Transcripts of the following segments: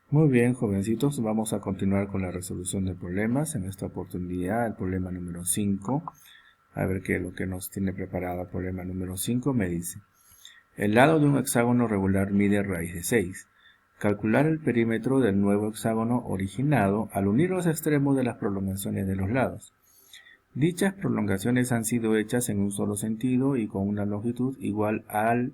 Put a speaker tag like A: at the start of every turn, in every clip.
A: Muy bien, jovencitos, vamos a continuar con la resolución de problemas. En esta oportunidad, el problema número 5. A ver qué es lo que nos tiene preparado el problema número 5. Me dice, el lado de un hexágono regular mide raíz de 6. Calcular el perímetro del nuevo hexágono originado al unir los extremos de las prolongaciones de los lados. Dichas prolongaciones han sido hechas en un solo sentido y con una longitud igual al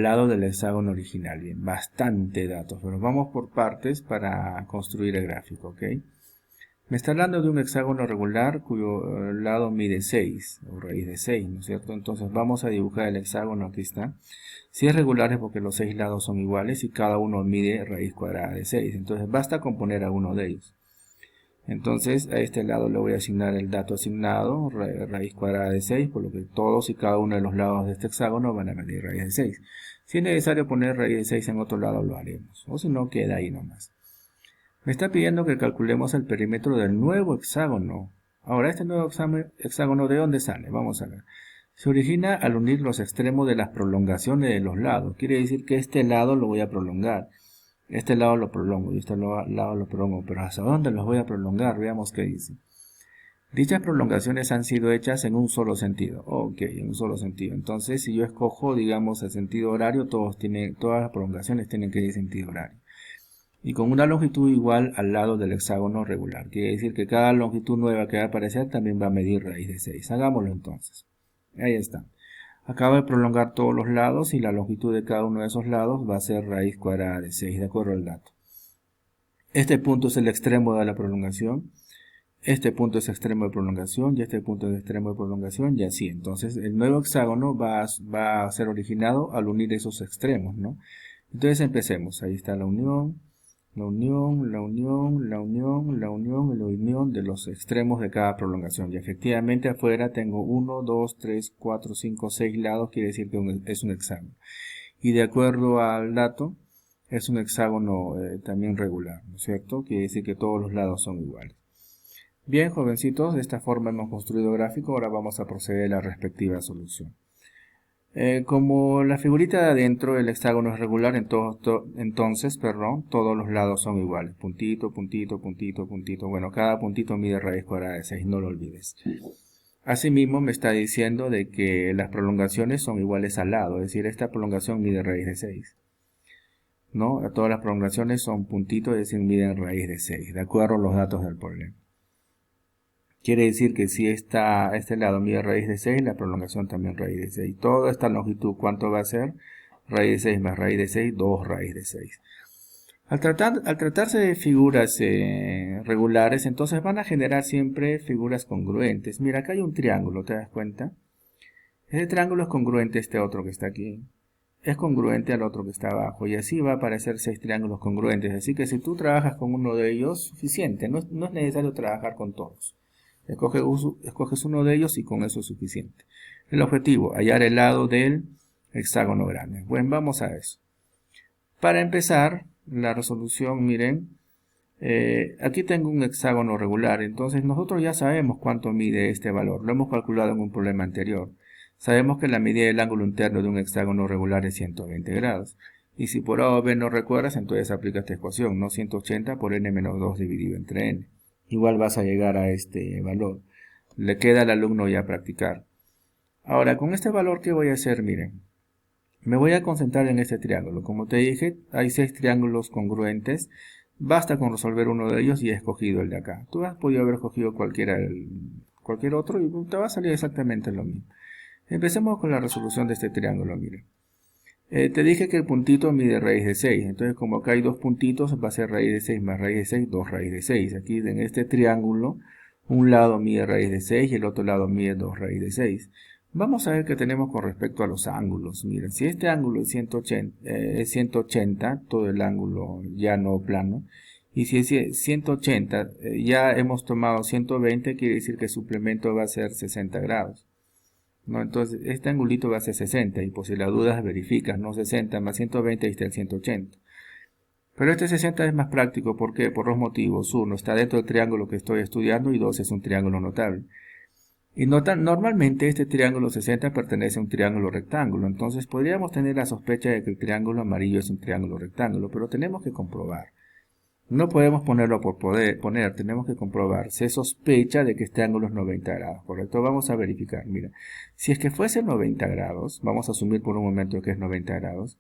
A: lado del hexágono original. Bien, bastante datos, pero vamos por partes para construir el gráfico, ¿ok? Me está hablando de un hexágono regular cuyo lado mide 6, o raíz de 6, ¿no es cierto? Entonces vamos a dibujar el hexágono, aquí está. Si es regular es porque los 6 lados son iguales y cada uno mide raíz cuadrada de 6. Entonces basta con poner a uno de ellos. Entonces a este lado le voy a asignar el dato asignado, raíz cuadrada de 6, por lo que todos y cada uno de los lados de este hexágono van a medir raíz de 6. Si es necesario poner raíz de 6 en otro lado, lo haremos, o si no, queda ahí nomás. Me está pidiendo que calculemos el perímetro del nuevo hexágono. Ahora, este nuevo hexágono, ¿de dónde sale? Vamos a ver. Se origina al unir los extremos de las prolongaciones de los lados. Quiere decir que este lado lo voy a prolongar. Este lado lo prolongo y este lado lo prolongo, pero ¿hasta dónde los voy a prolongar? Veamos qué dice. Dichas prolongaciones han sido hechas en un solo sentido. Ok, en un solo sentido. Entonces, si yo escojo, digamos, el sentido horario, todas las prolongaciones tienen que ir en sentido horario. Y con una longitud igual al lado del hexágono regular. Quiere decir que cada longitud nueva que va a aparecer también va a medir raíz de 6. Hagámoslo entonces. Ahí está. Acabo de prolongar todos los lados y la longitud de cada uno de esos lados va a ser raíz cuadrada de 6, de acuerdo al dato. Este punto es el extremo de la prolongación, este punto es extremo de prolongación y este punto es extremo de prolongación y así. Entonces el nuevo hexágono va a ser originado al unir esos extremos, ¿no? Entonces empecemos. Ahí está la unión, la unión, la unión, la unión, la unión y la unión de los extremos de cada prolongación. Y efectivamente afuera tengo 1, 2, 3, 4, 5, 6 lados, quiere decir que es un hexágono. Y de acuerdo al dato, es un hexágono también regular, ¿no es cierto? Quiere decir que todos los lados son iguales. Bien, jovencitos, de esta forma hemos construido el gráfico, ahora vamos a proceder a la respectiva solución. Como la figurita de adentro, el hexágono es regular, entonces, todos los lados son iguales. Puntito, puntito, puntito, puntito. Bueno, cada puntito mide raíz cuadrada de 6, no lo olvides. Asimismo, me está diciendo de que las prolongaciones son iguales al lado, es decir, esta prolongación mide raíz de 6. ¿No? Todas las prolongaciones son puntitos, es decir, miden raíz de 6, de acuerdo a los datos del problema. Quiere decir que si este lado mide raíz de 6, la prolongación también raíz de 6. Toda esta longitud, ¿cuánto va a ser? Raíz de 6 más raíz de 6, 2 raíz de 6. Al tratarse de figuras regulares, entonces van a generar siempre figuras congruentes. Mira, acá hay un triángulo, ¿te das cuenta? Ese triángulo es congruente a este otro que está aquí. Es congruente al otro que está abajo. Y así va a aparecer 6 triángulos congruentes. Así que si tú trabajas con uno de ellos, suficiente. No es necesario trabajar con todos. Escoges uno de ellos y con eso es suficiente. El objetivo, hallar el lado del hexágono grande. Bueno, vamos a eso. Para empezar, la resolución, miren, aquí tengo un hexágono regular, entonces nosotros ya sabemos cuánto mide este valor. Lo hemos calculado en un problema anterior. Sabemos que la medida del ángulo interno de un hexágono regular es 120 grados. Y si por A o B no recuerdas, entonces aplica esta ecuación, ¿no? 180 por n menos 2 dividido entre n. Igual vas a llegar a este valor. Le queda al alumno ya practicar. Ahora, con este valor, ¿qué voy a hacer? Miren, me voy a concentrar en este triángulo. Como te dije, hay 6 triángulos congruentes. Basta con resolver uno de ellos y he escogido el de acá. Tú has podido haber escogido cualquier otro y te va a salir exactamente lo mismo. Empecemos con la resolución de este triángulo, miren. Te dije que el puntito mide raíz de 6, entonces como acá hay dos puntitos, va a ser raíz de 6 más raíz de 6, 2 raíz de 6. Aquí en este triángulo, un lado mide raíz de 6 y el otro lado mide 2 raíz de 6. Vamos a ver qué tenemos con respecto a los ángulos. Miren, si este ángulo es 180, todo el ángulo ya no plano, y si es 180, ya hemos tomado 120, quiere decir que el suplemento va a ser 60 grados. ¿No? Entonces, este angulito va a ser 60 y por si la dudas verificas, ¿no? 60 más 120 y está el 180. Pero este 60 es más práctico, ¿por qué? Por dos motivos. Uno, está dentro del triángulo que estoy estudiando y dos, es un triángulo notable. Y normalmente este triángulo 60 pertenece a un triángulo rectángulo, entonces podríamos tener la sospecha de que el triángulo amarillo es un triángulo rectángulo, pero tenemos que comprobar. No podemos ponerlo por poner, tenemos que comprobar. Se sospecha de que este ángulo es 90 grados, ¿correcto? Vamos a verificar, mira. Si es que fuese 90 grados, vamos a asumir por un momento que es 90 grados,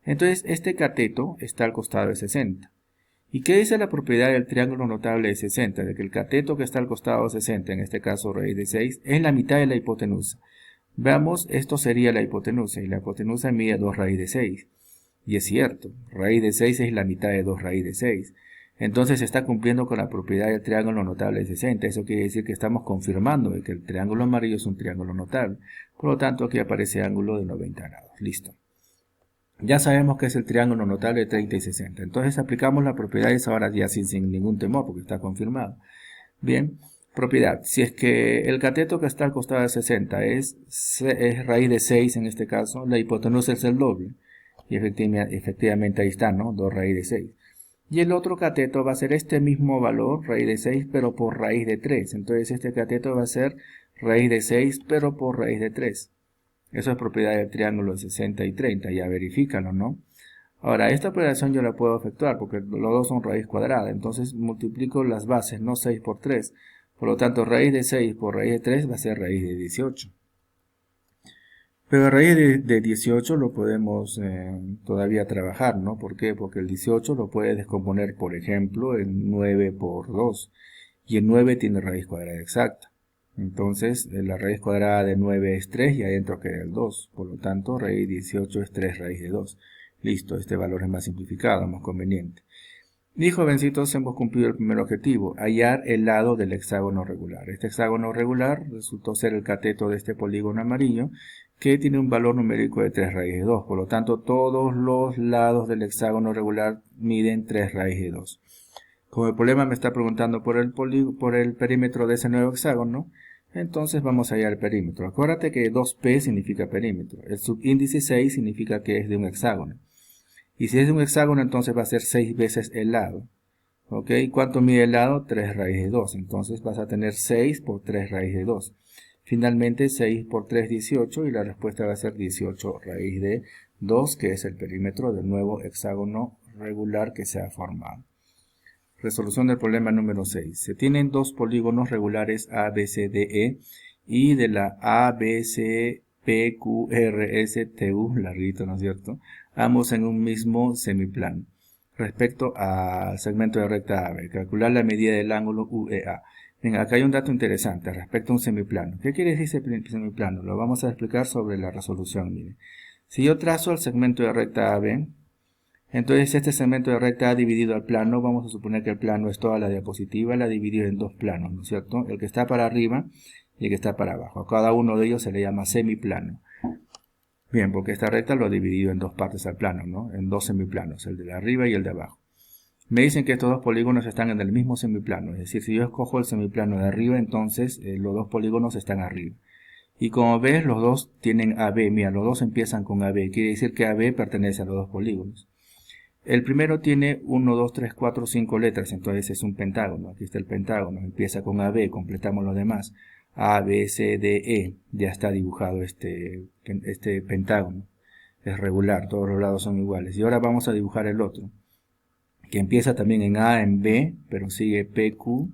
A: entonces este cateto está al costado de 60. ¿Y qué dice la propiedad del triángulo notable de 60? De que el cateto que está al costado de 60, en este caso raíz de 6, es la mitad de la hipotenusa. Veamos, esto sería la hipotenusa, y la hipotenusa mide 2 raíz de 6. Y es cierto, raíz de 6 es la mitad de 2 raíz de 6. Entonces se está cumpliendo con la propiedad del triángulo notable de 60. Eso quiere decir que estamos confirmando que el triángulo amarillo es un triángulo notable. Por lo tanto, aquí aparece ángulo de 90 grados. Listo. Ya sabemos que es el triángulo notable de 30 y 60. Entonces aplicamos las propiedades ahora ya sin ningún temor, porque está confirmado. Bien, propiedad. Si es que el cateto que está al costado de 60 es raíz de 6 en este caso, la hipotenusa es el doble. Y efectivamente ahí está, ¿no? 2 raíz de 6. Y el otro cateto va a ser este mismo valor, raíz de 6, pero por raíz de 3. Entonces este cateto va a ser raíz de 6, pero por raíz de 3. Eso es propiedad del triángulo de 60 y 30, ya verifícalo, ¿no? Ahora, esta operación yo la puedo efectuar porque los dos son raíz cuadrada. Entonces multiplico las bases, no 6 por 3. Por lo tanto, raíz de 6 por raíz de 3 va a ser raíz de 18. Pero a raíz de 18 lo podemos todavía trabajar, ¿no? ¿Por qué? Porque el 18 lo puedes descomponer, por ejemplo, en 9 por 2. Y el 9 tiene raíz cuadrada exacta. Entonces, la raíz cuadrada de 9 es 3 y adentro queda el 2. Por lo tanto, raíz de 18 es 3 raíz de 2. Listo, este valor es más simplificado, más conveniente. Y jovencitos, hemos cumplido el primer objetivo, hallar el lado del hexágono regular. Este hexágono regular resultó ser el cateto de este polígono amarillo, que tiene un valor numérico de 3 raíz de 2. Por lo tanto, todos los lados del hexágono regular miden 3 raíz de 2. Como el problema me está preguntando por el perímetro de ese nuevo hexágono, entonces vamos a hallar el perímetro. Acuérdate que 2P significa perímetro. El subíndice 6 significa que es de un hexágono. Y si es de un hexágono, entonces va a ser 6 veces el lado. ¿Ok? ¿Cuánto mide el lado? 3 raíz de 2. Entonces vas a tener 6 por 3 raíz de 2. Finalmente 6 por 3, 18. Y la respuesta va a ser 18 raíz de 2, que es el perímetro del nuevo hexágono regular que se ha formado. Resolución del problema número 6. Se tienen dos polígonos regulares A, B, C, D, E. Y de la A, B, C, P, Q, R, S, T, U, larguito, ¿no es cierto?, ambos en un mismo semiplano. Respecto al segmento de recta AB, calcular la medida del ángulo UEA. Bien, acá hay un dato interesante respecto a un semiplano. ¿Qué quiere decir semiplano? Lo vamos a explicar sobre la resolución. Miren. Si yo trazo el segmento de recta AB, entonces este segmento de recta A dividido al plano, vamos a suponer que el plano es toda la diapositiva, la dividido en dos planos, ¿no es cierto? El que está para arriba y el que está para abajo. A cada uno de ellos se le llama semiplano. Bien, porque esta recta lo he dividido en dos partes al plano, ¿no? En dos semiplanos, el de arriba y el de abajo. Me dicen que estos dos polígonos están en el mismo semiplano, es decir, si yo escojo el semiplano de arriba, entonces los dos polígonos están arriba. Y como ves, los dos tienen AB, mira, los dos empiezan con AB, quiere decir que AB pertenece a los dos polígonos. El primero tiene 1, 2, 3, 4, 5 letras, entonces es un pentágono, aquí está el pentágono, empieza con AB, completamos los demás. A, B, C, D, E, ya está dibujado este pentágono, es regular, todos los lados son iguales. Y ahora vamos a dibujar el otro, que empieza también en A, en B, pero sigue PQ,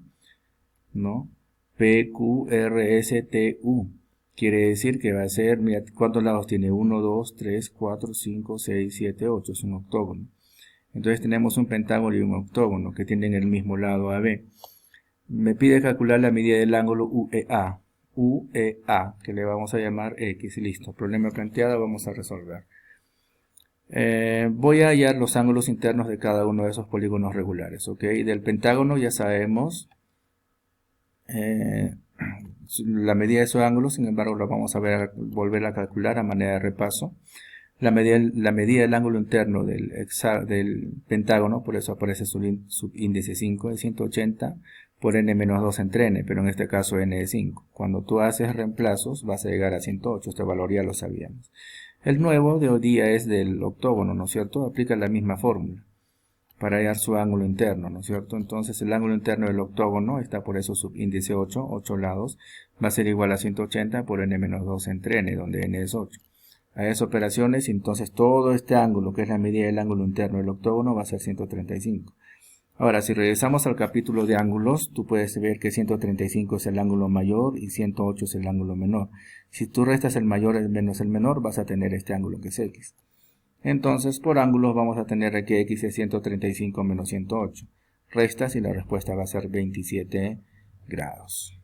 A: ¿no? PQ, R, S, T, U. Quiere decir que va a ser, mira, ¿cuántos lados tiene? 1, 2, 3, 4, 5, 6, 7, 8, es un octógono. Entonces tenemos un pentágono y un octógono que tienen el mismo lado AB. Me pide calcular la medida del ángulo UEA. UEA, que le vamos a llamar X. Listo. Problema planteado, vamos a resolver. Voy a hallar los ángulos internos de cada uno de esos polígonos regulares. ¿Ok? Del pentágono ya sabemos la medida de esos ángulos, sin embargo lo vamos a volver a calcular a manera de repaso. La medida del ángulo interno del pentágono, por eso aparece subíndice 5, es 180 por n-2 entre n, pero en este caso n es 5. Cuando tú haces reemplazos vas a llegar a 108, este valor ya lo sabíamos. El nuevo de hoy día es del octógono, ¿no es cierto? Aplica la misma fórmula para hallar su ángulo interno, ¿no es cierto? Entonces el ángulo interno del octógono está por eso subíndice 8, 8 lados, va a ser igual a 180 por n-2 entre n, donde n es 8. A esas operaciones, entonces todo este ángulo, que es la medida del ángulo interno del octógono, va a ser 135. Ahora, si regresamos al capítulo de ángulos, tú puedes ver que 135 es el ángulo mayor y 108 es el ángulo menor. Si tú restas el mayor menos el menor, vas a tener este ángulo que es x. Entonces, por ángulos vamos a tener que x es 135 menos 108. Restas y la respuesta va a ser 27 grados.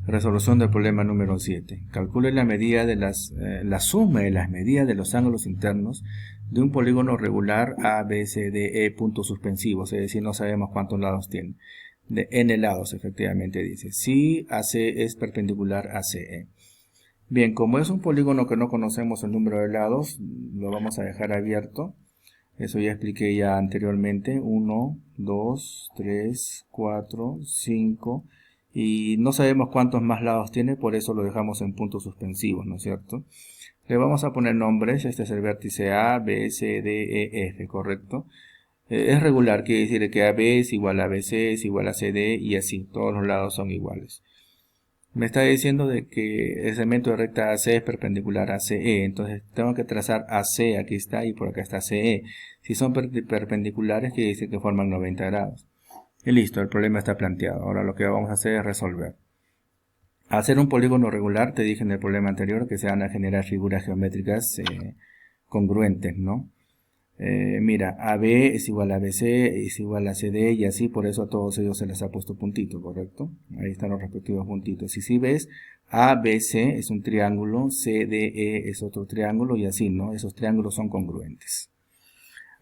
A: Resolución del problema número 7. Calcule la medida de la suma de las medidas de los ángulos internos de un polígono regular A, B, C, D, E, puntos suspensivos, es decir, no sabemos cuántos lados tiene. De n lados, efectivamente, dice. Si AC es perpendicular a CE. Bien, como es un polígono que no conocemos el número de lados, lo vamos a dejar abierto. Eso ya expliqué ya anteriormente. 1, 2, 3, 4, 5... y no sabemos cuántos más lados tiene, por eso lo dejamos en puntos suspensivos, ¿no es cierto? Le vamos a poner nombres. Este es el vértice A, B, C, D, E, F, ¿correcto? Es regular, quiere decir que AB es igual a BC, es igual a CD y así, todos los lados son iguales. Me está diciendo de que el segmento de recta AC es perpendicular a CE, entonces tengo que trazar AC, aquí está, y por acá está CE. Si son perpendiculares, quiere decir que forman 90 grados. Y listo, el problema está planteado. Ahora lo que vamos a hacer es resolver. Al ser un polígono regular, te dije en el problema anterior que se van a generar figuras geométricas congruentes, ¿no? Mira, AB es igual a BC, es igual a CD y así, por eso a todos ellos se les ha puesto puntito, ¿correcto? Ahí están los respectivos puntitos. Y si ves, ABC es un triángulo, CDE es otro triángulo y así, ¿no? Esos triángulos son congruentes.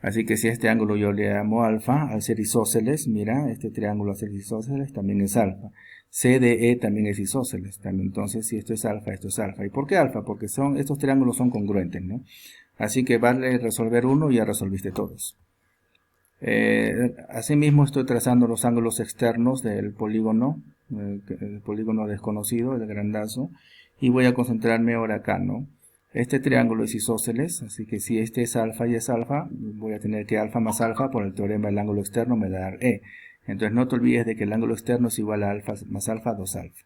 A: Así que si a este ángulo yo le llamo alfa, al ser isósceles, mira, este triángulo al ser isósceles también es alfa. CDE también es isósceles, también. Entonces, si esto es alfa, esto es alfa. ¿Y por qué alfa? Porque estos triángulos son congruentes, ¿no? Así que vale resolver uno y ya resolviste todos. Asimismo estoy trazando los ángulos externos del polígono, el polígono desconocido, el grandazo, y voy a concentrarme ahora acá, ¿no? Este triángulo es isósceles, así que si este es alfa y es alfa, voy a tener que alfa más alfa por el teorema del ángulo externo me da E. Entonces no te olvides de que el ángulo externo es igual a alfa más alfa, 2 alfa.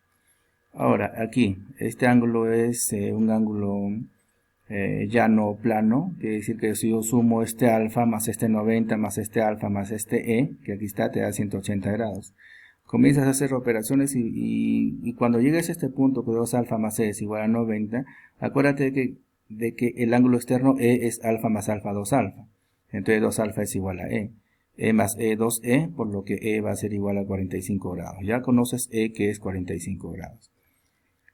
A: Ahora, aquí, este ángulo es un ángulo llano plano, quiere decir que si yo sumo este alfa más este 90 más este alfa más este E, que aquí está, te da 180 grados. Comienzas a hacer operaciones y cuando llegues a este punto que 2 alfa más E es igual a 90, acuérdate de que el ángulo externo E es alfa más alfa 2 alfa. Entonces 2 alfa es igual a E. E más E, 2E, por lo que E va a ser igual a 45 grados. Ya conoces E que es 45 grados.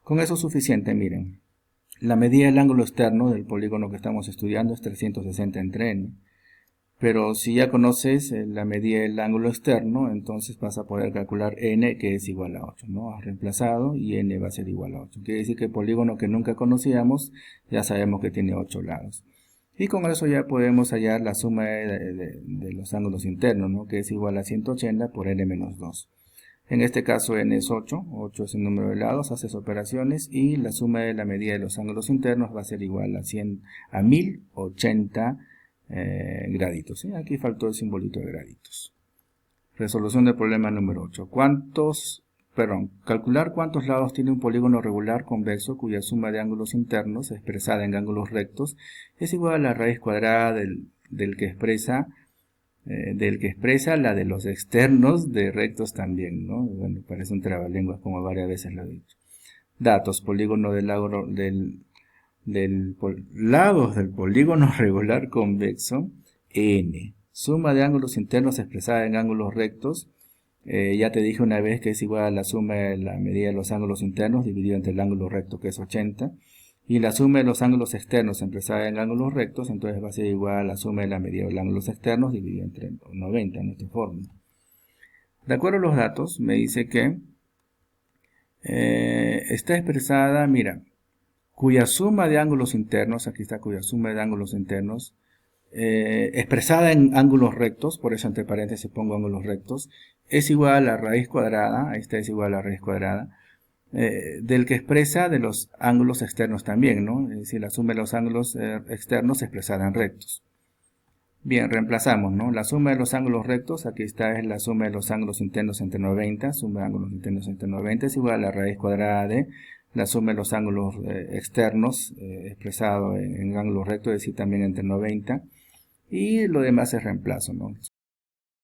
A: Con eso es suficiente, miren. La medida del ángulo externo del polígono que estamos estudiando es 360 entre n. Pero si ya conoces la medida del ángulo externo, entonces vas a poder calcular n, que es igual a 8, ¿no? Has reemplazado y n va a ser igual a 8. Quiere decir que el polígono que nunca conocíamos, ya sabemos que tiene 8 lados. Y con eso ya podemos hallar la suma de los ángulos internos, ¿no? Que es igual a 180 por n menos 2. En este caso n es 8, 8 es el número de lados, haces operaciones y la suma de la medida de los ángulos internos va a ser igual a 1080 graditos. ¿Sí? Aquí faltó el simbolito de graditos. Resolución del problema número 8. Calcular cuántos lados tiene un polígono regular convexo cuya suma de ángulos internos expresada en ángulos rectos es igual a la raíz cuadrada del que expresa la de los externos de rectos también, ¿no? Bueno, parece un trabalenguas como varias veces lo he dicho. Datos, polígono lados del polígono regular convexo, n. Suma de ángulos internos expresada en ángulos rectos, ya te dije una vez que es igual a la suma de la medida de los ángulos internos dividido entre el ángulo recto, que es 80. Y la suma de los ángulos externos expresada en ángulos rectos, entonces va a ser igual a la suma de la medida de los ángulos externos dividido entre 90 en esta fórmula. De acuerdo a los datos, me dice que está expresada, mira, cuya suma de ángulos internos, aquí está cuya suma de ángulos internos, expresada en ángulos rectos, por eso entre paréntesis pongo ángulos rectos, es igual a la raíz cuadrada, esta es igual a la raíz cuadrada, del que expresa de los ángulos externos también, ¿no? Es decir, la suma de los ángulos externos expresada en rectos. Bien, reemplazamos, ¿no? La suma de los ángulos rectos, aquí está, es la suma de los ángulos internos entre 90, suma de ángulos internos entre 90 es igual a la raíz cuadrada de la suma de los ángulos externos expresado en ángulos rectos, es decir, también entre 90, y lo demás es reemplazo, ¿no?